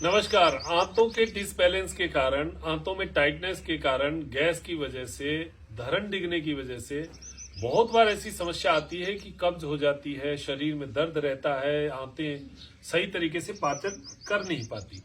नमस्कार। आंतों के डिसबैलेंस के कारण, आंतों में टाइटनेस के कारण, गैस की वजह से, धड़न डिगने की वजह से बहुत बार ऐसी समस्या आती है कि कब्ज हो जाती है, शरीर में दर्द रहता है, आंतें सही तरीके से पाचन कर नहीं पाती।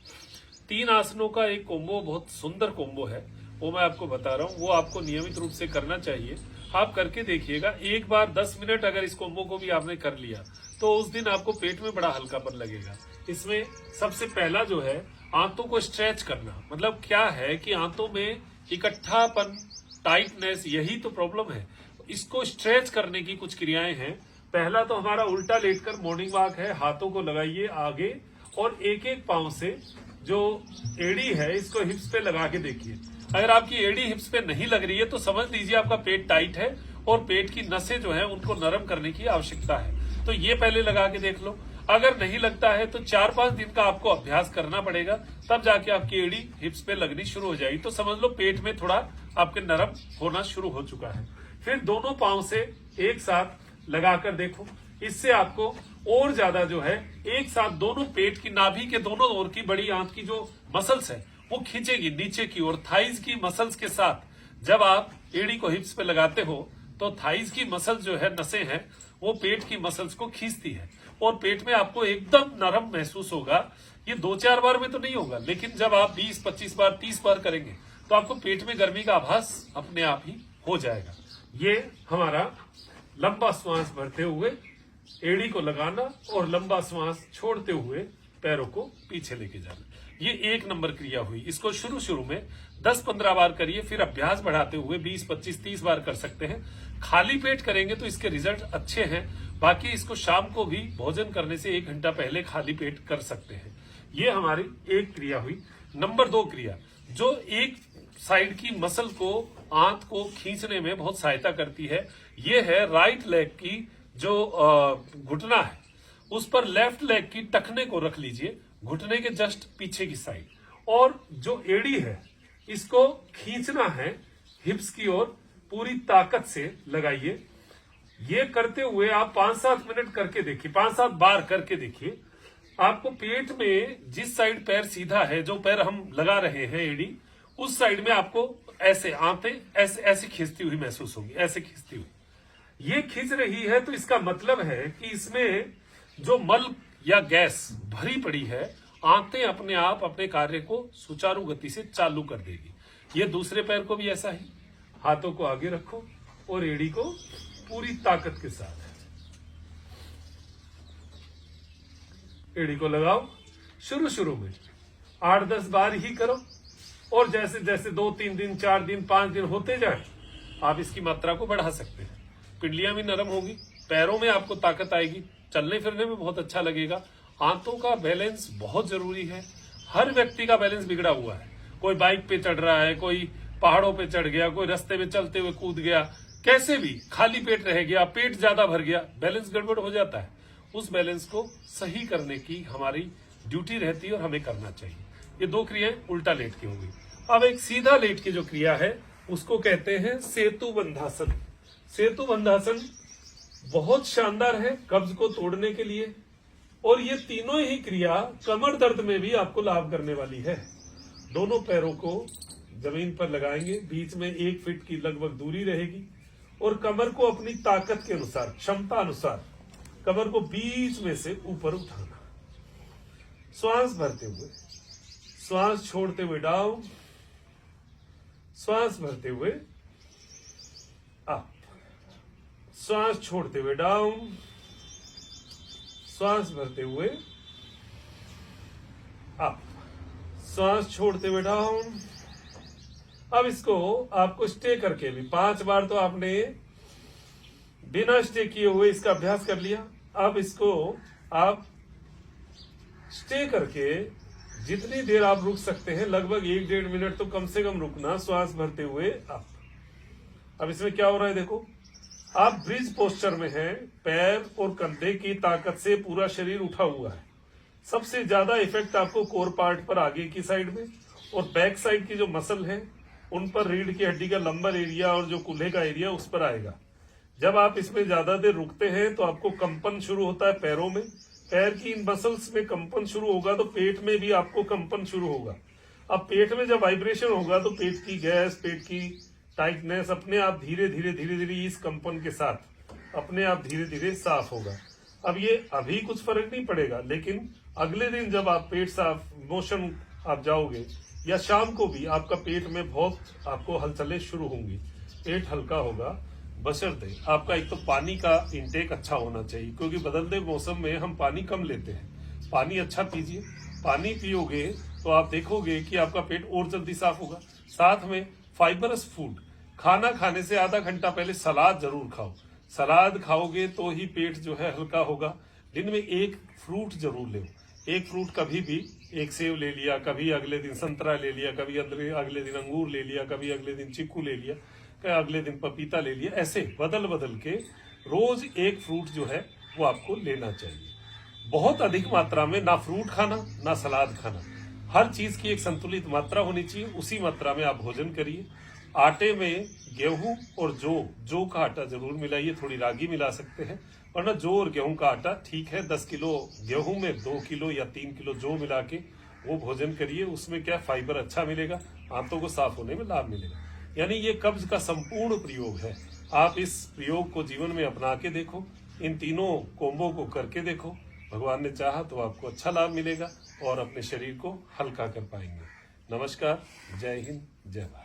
3 आसनों का एक कोम्बो, बहुत सुंदर कोम्बो है, वो मैं आपको बता रहा हूँ। वो आपको नियमित रूप से करना चाहिए। आप करके देखिएगा। एक बार 10 मिनट अगर इस कोम्बो को भी आपने कर लिया तो उस दिन आपको पेट में बड़ा हल्कापन लगेगा। इसमें सबसे पहला जो है, आंतों को स्ट्रेच करना। मतलब क्या है कि आंतों में इकट्ठापन, टाइटनेस, यही तो प्रॉब्लम है। इसको स्ट्रेच करने की कुछ क्रियाएं हैं। पहला तो हमारा उल्टा लेटकर मॉर्निंग वॉक है। हाथों को लगाइए आगे और एक एक पांव से जो एड़ी है इसको हिप्स पे लगा के देखिए। अगर आपकी एड़ी हिप्स पे नहीं लग रही है तो समझ लीजिए आपका पेट टाइट है और पेट की नसें जो है उनको नरम करने की आवश्यकता है। तो ये पहले लगा के देख लो। अगर नहीं लगता है तो 4-5 दिन का आपको अभ्यास करना पड़ेगा, तब जाके आपकी एड़ी हिप्स पे लगनी शुरू हो जाएगी। तो समझ लो पेट में थोड़ा आपके नरम होना शुरू हो चुका है। फिर दोनों पांव से एक साथ लगाकर देखो। इससे आपको और ज्यादा जो है एक साथ दोनों पेट की, नाभि के दोनों ओर की बड़ी आंत की जो मसल्स है वो खींचेगी नीचे की ओर। थाइज की मसल्स के साथ जब आप एड़ी को हिप्स पे लगाते हो तो थाइज की मसल्स जो है, नसें हैं, वो पेट की मसल्स को खींचती है और पेट में आपको एकदम नरम महसूस होगा। ये 2-4 बार में तो नहीं होगा, लेकिन जब आप 20-25 बार, 30 बार करेंगे तो आपको पेट में गर्मी का आभास अपने आप ही हो जाएगा। ये हमारा लंबा श्वास भरते हुए एड़ी को लगाना और लंबा श्वास छोड़ते हुए पैरों को पीछे लेके जाना, ये 1 नंबर क्रिया हुई। इसको शुरू में 10-15 बार करिए, फिर अभ्यास बढ़ाते हुए 20-25-30 बार कर सकते हैं। खाली पेट करेंगे तो इसके रिजल्ट अच्छे हैं। बाकी इसको शाम को भी भोजन करने से 1 घंटा पहले खाली पेट कर सकते हैं। ये हमारी एक क्रिया हुई। नंबर 2 क्रिया, जो एक साइड की मसल को, आंत को खींचने में बहुत सहायता करती है, ये है राइट लेग की जो घुटना है, उस पर लेफ्ट लेग की टखने को रख लीजिए, घुटने के जस्ट पीछे की साइड, और जो एड़ी है इसको खींचना है हिप्स की ओर, पूरी ताकत से लगाइए। ये करते हुए आप 5-7 मिनट करके देखिए, 5-7 बार करके देखिए। आपको पेट में जिस साइड पैर सीधा है, जो पैर हम लगा रहे हैं एड़ी, उस साइड में आपको ऐसे आंतें ऐसे ऐसे खींचती हुई महसूस होगी, ऐसे खींचती हुई। ये खींच रही है तो इसका मतलब है कि इसमें जो मल या गैस भरी पड़ी है, आंतें अपने आप अपने कार्य को सुचारू गति से चालू कर देगी। ये दूसरे पैर को भी ऐसा ही, हाथों को आगे रखो और एड़ी को पूरी ताकत के साथ एड़ी को लगाओ। शुरू में 8-10 बार ही करो और जैसे जैसे 2-3 दिन, 4 दिन, 5 दिन होते जाए आप इसकी मात्रा को बढ़ा सकते हैं। पिंडलियां भी नरम होगी, पैरों में आपको ताकत आएगी, चलने फिरने में बहुत अच्छा लगेगा। आंतों का बैलेंस बहुत जरूरी है। हर व्यक्ति का बैलेंस बिगड़ा हुआ है। कोई बाइक पे चढ़ रहा है, कोई पहाड़ों पे चढ़ गया, कोई रास्ते में चलते हुए कूद गया, कैसे भी खाली पेट रह गया, पेट ज्यादा भर गया, बैलेंस गड़बड़ हो जाता है। उस बैलेंस को सही करने की हमारी ड्यूटी रहती है और हमें करना चाहिए। ये 2 क्रियाएं उल्टा लेट की होगी। अब एक सीधा लेट की जो क्रिया है उसको कहते हैं सेतु बंधासन। सेतु बंधासन बहुत शानदार है कब्ज को तोड़ने के लिए, और ये तीनों ही क्रिया कमर दर्द में भी आपको लाभ करने वाली है। दोनों पैरों को जमीन पर लगाएंगे, बीच में 1 फीट की लगभग दूरी रहेगी, और कमर को अपनी ताकत के अनुसार, क्षमता अनुसार कमर को बीच में से ऊपर उठाना। श्वास भरते हुए, श्वास छोड़ते हुए डाउन, श्वास भरते हुए अप, श्वास छोड़ते हुए डाउन, श्वास भरते हुए अप, श्वास छोड़ते हुए डाउन। अब इसको आपको स्टे करके भी 5 बार तो आपने बिना स्टे किए हुए इसका अभ्यास कर लिया। अब इसको आप स्टे करके जितनी देर आप रुक सकते हैं, लगभग 1-1.5 मिनट तो कम से कम रुकना, श्वास भरते हुए अप। अब इसमें क्या हो रहा है देखो, आप ब्रिज पोस्चर में हैं, पैर और कंधे की ताकत से पूरा शरीर उठा हुआ है। सबसे ज्यादा इफेक्ट आपको कोर पार्ट पर, आगे की साइड में, और बैक साइड की जो मसल है उन पर, रीढ़ की हड्डी का लंबर एरिया और जो कूल्हे का एरिया, उस पर आएगा। जब आप इसमें ज्यादा देर रुकते हैं तो आपको कंपन शुरू होता है पैरों में, पैर की इन मसल्स में कंपन शुरू होगा तो पेट में भी आपको कंपन शुरू होगा। अब पेट में जब वाइब्रेशन होगा तो पेट की गैस, पेट की टाइटनेस अपने आप धीरे धीरे इस कंपन के साथ अपने आप धीरे धीरे साफ होगा। अब ये अभी कुछ फर्क नहीं पड़ेगा, लेकिन अगले दिन जब आप पेट साफ मोशन आप जाओगे या शाम को भी आपका पेट में बहुत आपको हलचलें शुरू होंगी, पेट हल्का होगा, बशर्ते आपका एक तो पानी का इंटेक अच्छा होना चाहिए, क्योंकि बदलते मौसम में हम पानी कम लेते हैं। पानी अच्छा पीजिए, पानी पियोगे तो आप देखोगे कि आपका पेट और जल्दी साफ होगा। साथ में फाइबरस फूड, खाना खाने से आधा घंटा पहले सलाद जरूर खाओ। सलाद खाओगे तो ही पेट जो है हल्का होगा। दिन में एक फ्रूट जरूर ले, एक फ्रूट कभी भी, एक सेब ले लिया, कभी अगले दिन संतरा ले लिया, कभी अगले दिन अंगूर ले लिया, कभी अगले दिन चीकू ले लिया, कभी अगले दिन पपीता ले लिया। ऐसे बदल बदल के रोज एक फ्रूट जो है वो आपको लेना चाहिए। बहुत अधिक मात्रा में ना फ्रूट खाना ना सलाद खाना, हर चीज की एक संतुलित मात्रा होनी चाहिए, उसी मात्रा में आप भोजन करिए। आटे में गेहूं और जौ का आटा जरूर मिलाइए, थोड़ी रागी मिला सकते हैं, वरना जौ और गेहूं का आटा ठीक है। 10 किलो गेहूं में 2 किलो या 3 किलो जौ मिला के वो भोजन करिए। उसमें क्या फाइबर अच्छा मिलेगा, आंतों को साफ होने में लाभ मिलेगा। यानी ये कब्ज का संपूर्ण प्रयोग है। आप इस प्रयोग को जीवन में अपना के देखो, इन तीनों कोम्बो को करके देखो, भगवान ने चाहा तो आपको अच्छा लाभ मिलेगा और अपने शरीर को हल्का कर पाएंगे। नमस्कार, जय हिंद, जय भारत।